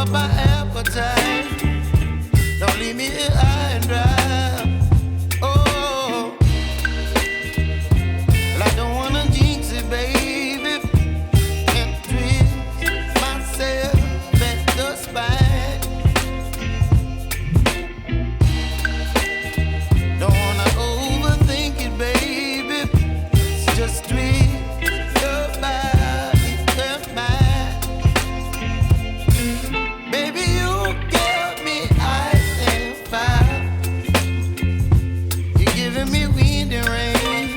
up my appetite. Don't leave me here high and dry. Oh, well, I don't wanna jinx it, baby, and twist myself at the spine. Don't wanna overthink it, baby. It's just twist your body and mine. Baby, you give me ice and fire. You're giving me wind and rain.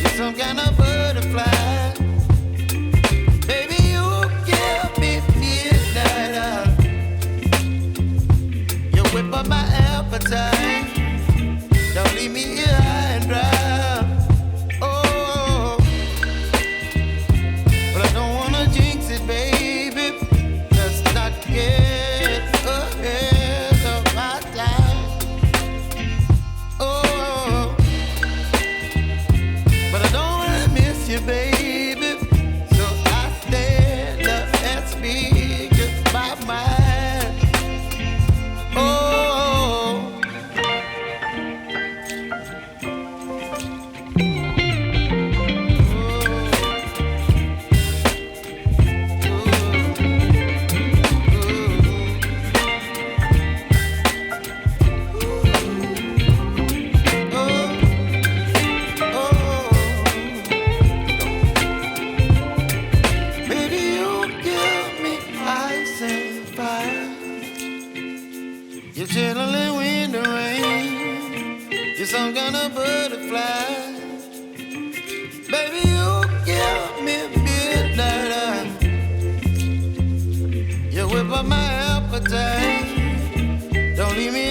You're some kind of butterfly. Baby, you give me midnight. You whip up my appetite. Don't leave me here high and dry. Oh, but I don't wanna jinx it, baby. Let's not get ahead of my time. Oh, but I don't wanna miss you, baby. So I stand up and speak my mind. Oh. Baby, you give me ice and fire. You're chilling wind and rain. You're some kind of butterfly. Baby, you give me midnight. You whip up my appetite. Don't leave me